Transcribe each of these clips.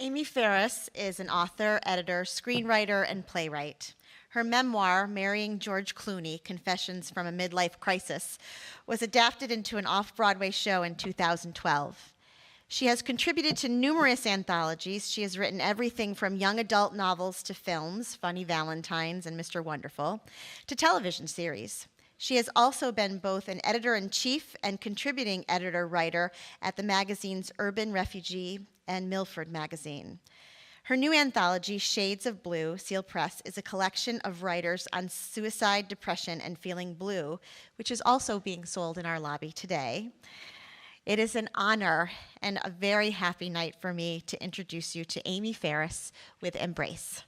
Amy Ferris is an author, editor, screenwriter, and playwright. Her memoir, Marrying George Clooney, Confessions from a Midlife Crisis, was adapted into an off-Broadway show in 2012. She has contributed to numerous anthologies. She has written everything from young adult novels to films, Funny Valentines and Mr. Wonderful, to television series. She has also been both an editor-in-chief and contributing editor-writer at the magazines Urban Refugee and Milford Magazine. Her new anthology, Shades of Blue, Seal Press, is a collection of writers on suicide, depression, and feeling blue, which is also being sold in our lobby today. It is an honor and a very happy night for me to introduce you to Amy Ferris with Embrace.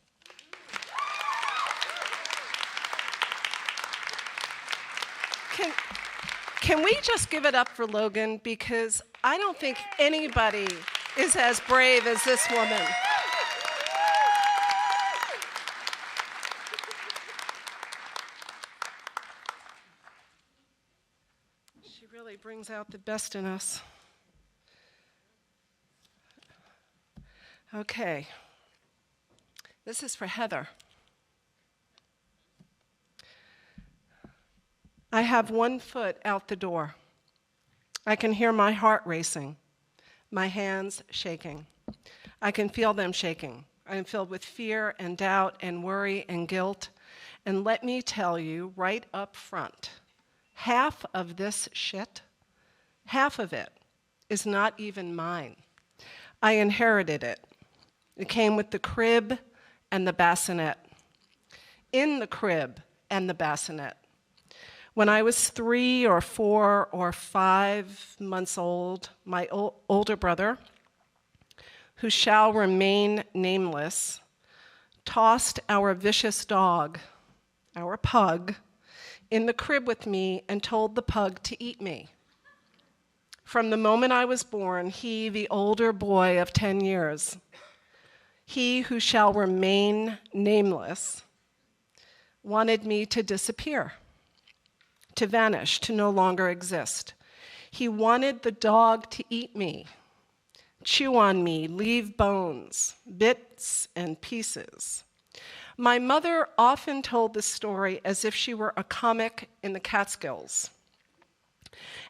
Can we just give it up for Logan? Because I don't think anybody is as brave as this woman. She really brings out the best in us. Okay. This is for Heather. I have one foot out the door. I can hear my heart racing, my hands shaking. I can feel them shaking. I am filled with fear and doubt and worry and guilt. And let me tell you right up front, half of this shit, half of it is not even mine. I inherited it. It came with the crib and the bassinet. In the crib and the bassinet. When I was 3 or 4 or 5 months old, my older brother, who shall remain nameless, tossed our vicious dog, our pug, in the crib with me and told the pug to eat me. From the moment I was born, he, the older boy of 10 years, he who shall remain nameless, wanted me to disappear, to vanish, to no longer exist. He wanted the dog to eat me, chew on me, leave bones, bits and pieces. My mother often told this story as if she were a comic in the Catskills.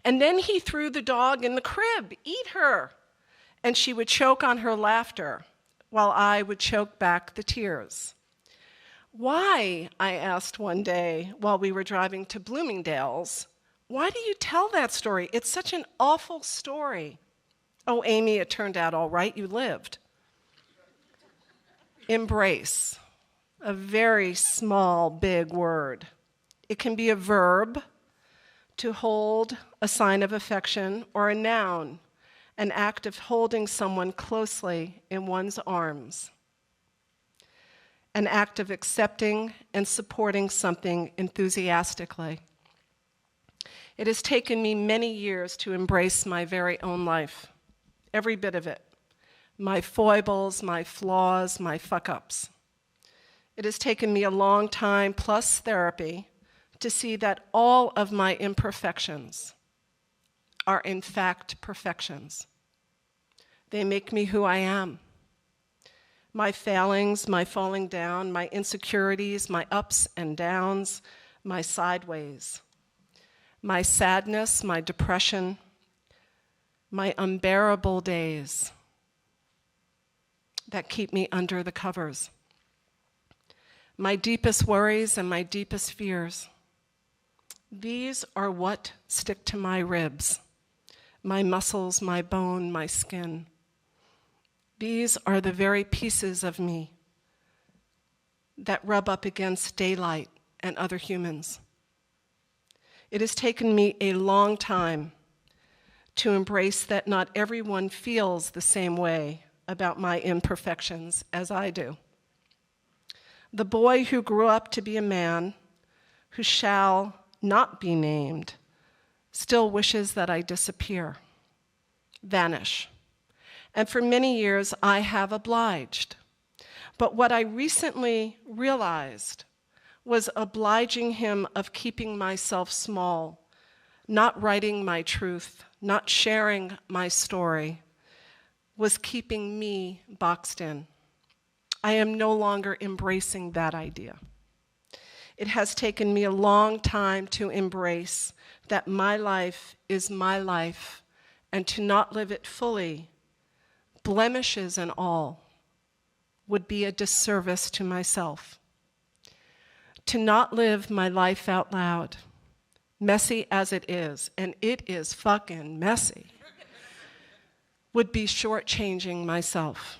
And then he threw the dog in the crib, eat her, and she would choke on her laughter while I would choke back the tears. Why, I asked one day while we were driving to Bloomingdale's, why do you tell that story? It's such an awful story. Oh, Amy, it turned out all right, you lived. Embrace, a very small, big word. It can be a verb, to hold, a sign of affection, or a noun, an act of holding someone closely in one's arms. An act of accepting and supporting something enthusiastically. It has taken me many years to embrace my very own life, every bit of it, my foibles, my flaws, my fuck-ups. It has taken me a long time, plus therapy, to see that all of my imperfections are in fact perfections. They make me who I am. My failings, my falling down, my insecurities, my ups and downs, my sideways, my sadness, my depression, my unbearable days that keep me under the covers, my deepest worries and my deepest fears. These are what stick to my ribs, my muscles, my bone, my skin. These are the very pieces of me that rub up against daylight and other humans. It has taken me a long time to embrace that not everyone feels the same way about my imperfections as I do. The boy who grew up to be a man, who shall not be named, still wishes that I disappear, vanish. And for many years, I have obliged. But what I recently realized was obliging him of keeping myself small, not writing my truth, not sharing my story, was keeping me boxed in. I am no longer embracing that idea. It has taken me a long time to embrace that my life is my life, and to not live it fully, blemishes and all, would be a disservice to myself. To not live my life out loud, messy as it is, and it is fucking messy, would be shortchanging myself.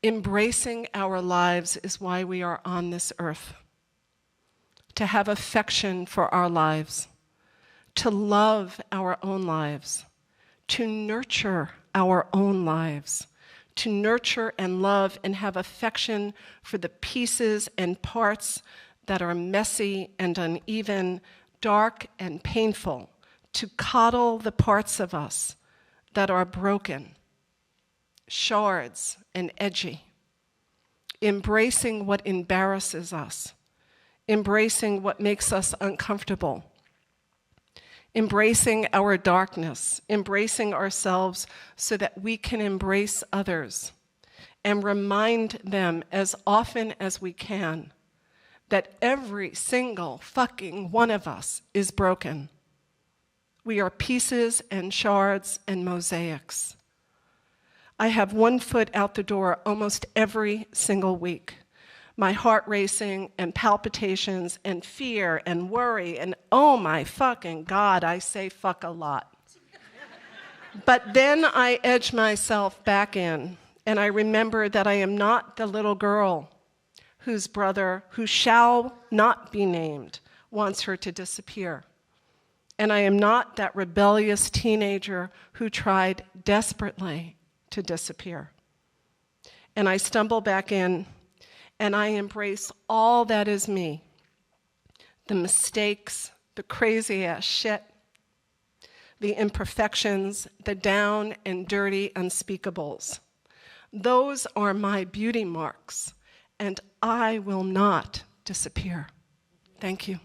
Embracing our lives is why we are on this earth. To have affection for our lives, to love our own lives, to nurture our own lives, to nurture and love and have affection for the pieces and parts that are messy and uneven, dark and painful, to coddle the parts of us that are broken, shards and edgy, embracing what embarrasses us, embracing what makes us uncomfortable, embracing our darkness, embracing ourselves so that we can embrace others and remind them as often as we can that every single fucking one of us is broken. We are pieces and shards and mosaics. I have one foot out the door almost every single week. My heart racing and palpitations and fear and worry and oh my fucking God, I say fuck a lot. But then I edge myself back in and I remember that I am not the little girl whose brother, who shall not be named, wants her to disappear. And I am not that rebellious teenager who tried desperately to disappear. And I stumble back in and I embrace all that is me, the mistakes, the crazy-ass shit, the imperfections, the down and dirty unspeakables. Those are my beauty marks, and I will not disappear. Thank you.